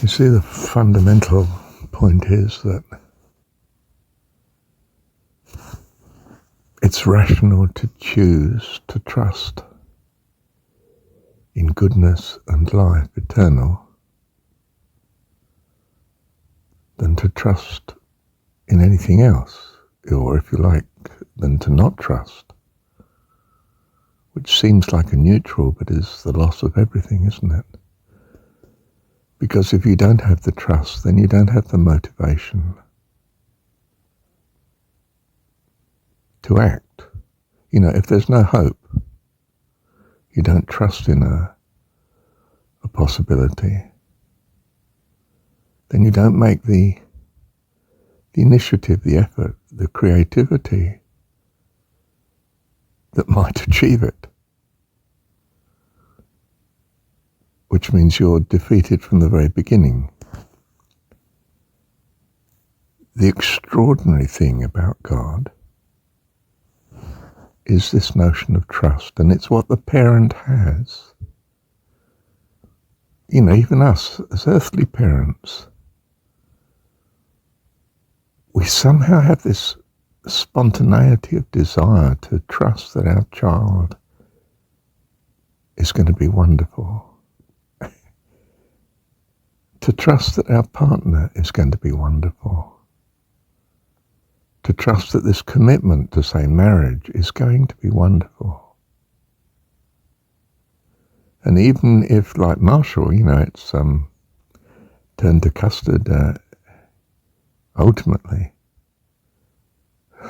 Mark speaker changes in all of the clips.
Speaker 1: You see, the fundamental point is that it's rational to choose to trust in goodness and life eternal than to trust in anything else, or if you like, than to not trust, which seems like a neutral but is the loss of everything, isn't it? Because if you don't have the trust, then you don't have the motivation to act. You know, if there's no hope, you don't trust in a possibility, then you don't make the initiative, the effort, the creativity that might achieve it. Which means you're defeated from the very beginning. The extraordinary thing about God is this notion of trust, and it's what the parent has. You know, even us as earthly parents, we somehow have this spontaneity of desire to trust that our child is going to be wonderful. To trust that our partner is going to be wonderful. To trust that this commitment to, say, marriage is going to be wonderful. And even if, like Marshall, you know, it's turned to custard ultimately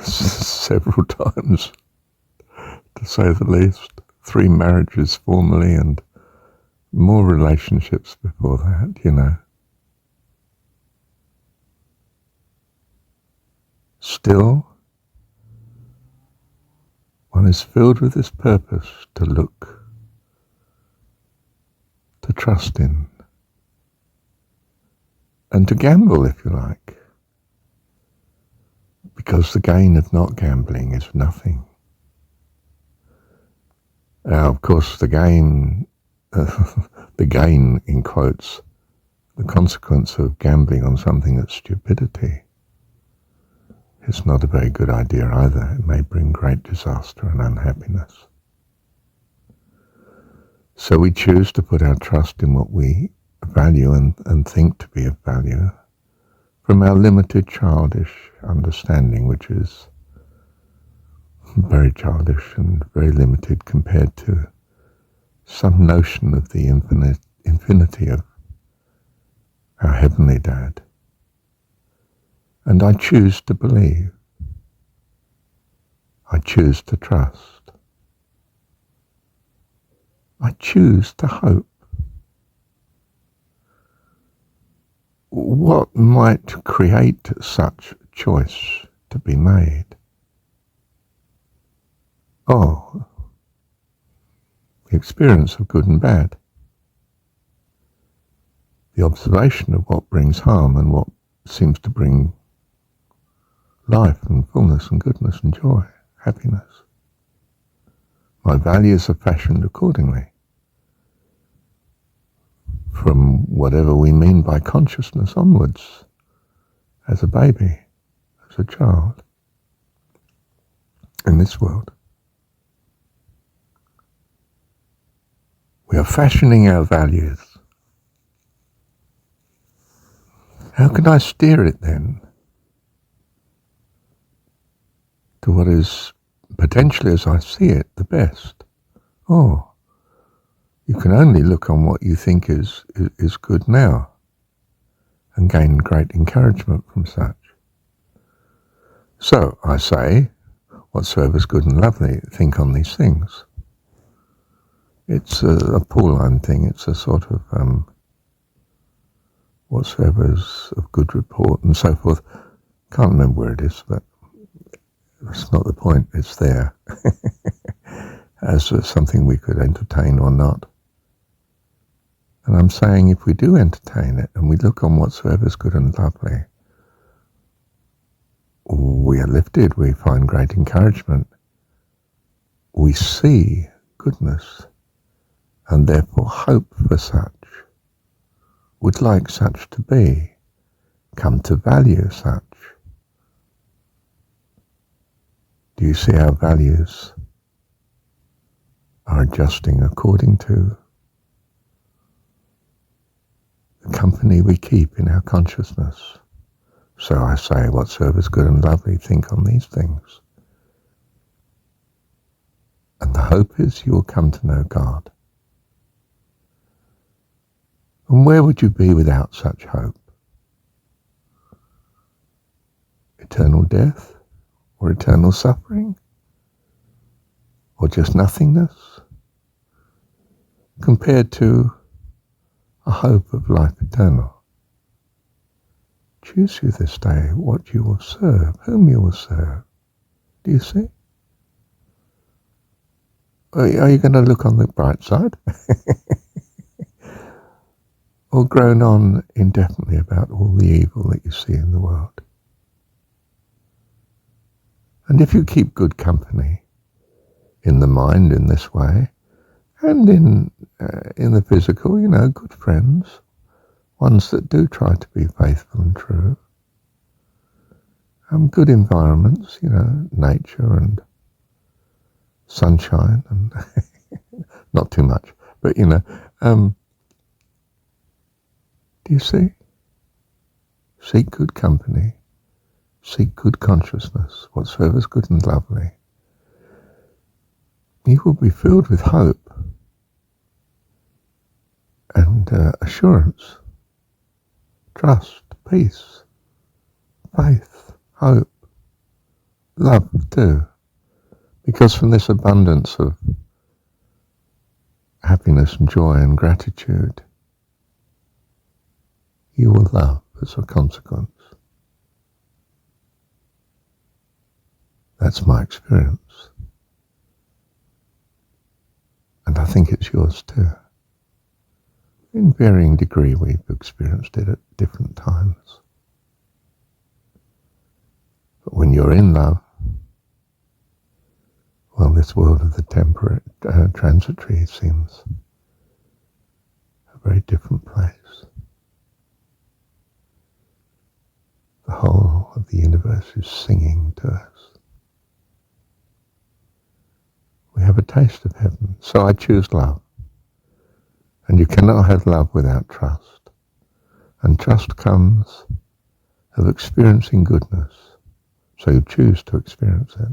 Speaker 1: several times, to say the least, 3 marriages formally and more relationships before that, you know. Still, one is filled with this purpose to look, to trust in, and to gamble, if you like, because the gain of not gambling is nothing. Now, of course, the gain in quotes, the consequence of gambling on something that's stupidity, is not a very good idea either. It may bring great disaster and unhappiness. So we choose to put our trust in what we value and think to be of value from our limited childish understanding, which is very childish and very limited compared to some notion of the infinity of our Heavenly Dad. And I choose to believe. I choose to trust. I choose to hope. What might create such choice to be made? Oh, the experience of good and bad. The observation of what brings harm and what seems to bring life and fullness and goodness and joy, happiness. My values are fashioned accordingly from whatever we mean by consciousness onwards, as a baby, as a child, in this world. We are fashioning our values. How can I steer it then to what is potentially, as I see it, the best? Oh, you can only look on what you think is good now and gain great encouragement from such. So I say, whatsoever is good and lovely, think on these things. It's a Pauline thing. It's a sort of whatsoever is of good report and so forth. Can't remember where it is, but that's not the point. It's there as something we could entertain or not. And I'm saying if we do entertain it and we look on whatsoever is good and lovely, we are lifted, we find great encouragement, we see goodness and therefore hope for such. would like such to be, come to value such. Do you see our values are adjusting according to the company we keep in our consciousness? So I say, whatsoever is good and lovely, think on these things. And the hope is you will come to know God. And where would you be without such hope? Eternal death? Or eternal suffering? Or just nothingness? Compared to a hope of life eternal. Choose you this day what you will serve, whom you will serve. Do you see? Are you going to look on the bright side? Or groan on indefinitely about all the evil that you see in the world? And if you keep good company in the mind in this way, and in the physical, good friends, ones that do try to be faithful and true, good environments, nature and sunshine, and not too much, but do you see? Seek good company, seek good consciousness, whatsoever is good and lovely. You will be filled with hope and assurance, trust, peace, faith, hope, love too. Because from this abundance of happiness and joy and gratitude, you will love as a consequence. That's my experience. And I think it's yours too. In varying degree, we've experienced it at different times. But when you're in love, well, this world of the temporary, transitory seems a very different place. The whole of the universe is singing to us. We have a taste of heaven, so I choose love. And you cannot have love without trust. And trust comes of experiencing goodness, so you choose to experience it.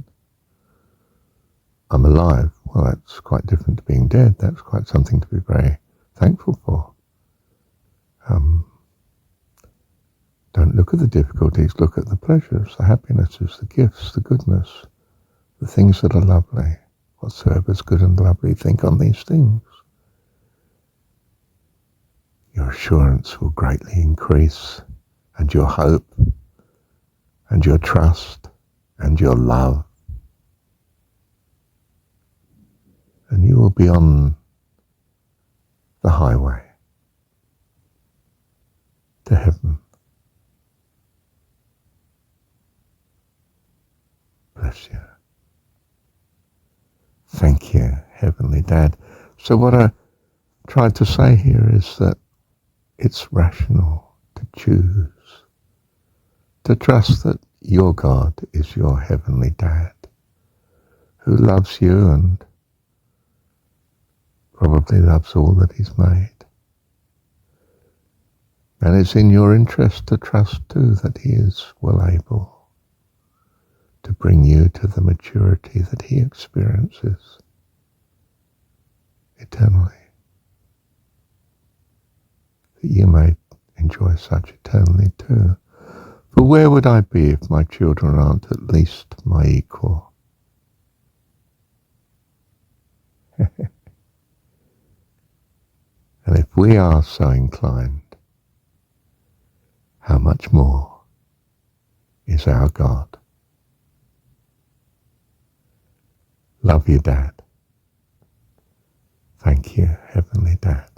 Speaker 1: I'm alive. Well, that's quite different to being dead. That's quite something to be very thankful for. Don't look at the difficulties, look at the pleasures, the happinesses, the gifts, the goodness, the things that are lovely. Whatsoever is good and lovely, think on these things. Your assurance will greatly increase, and your hope, and your trust, and your love. And you will be on the highway to heaven. Bless you. Thank you, Heavenly Dad. So what I tried to say here is that it's rational to choose, to trust that your God is your Heavenly Dad, who loves you and probably loves all that He's made. And it's in your interest to trust too that He is well able to bring you to the maturity that He experiences eternally, that you may enjoy such eternally too. For where would I be if my children aren't at least my equal? And if we are so inclined, how much more is our God? Love you, Dad. Thank you, Heavenly Dad.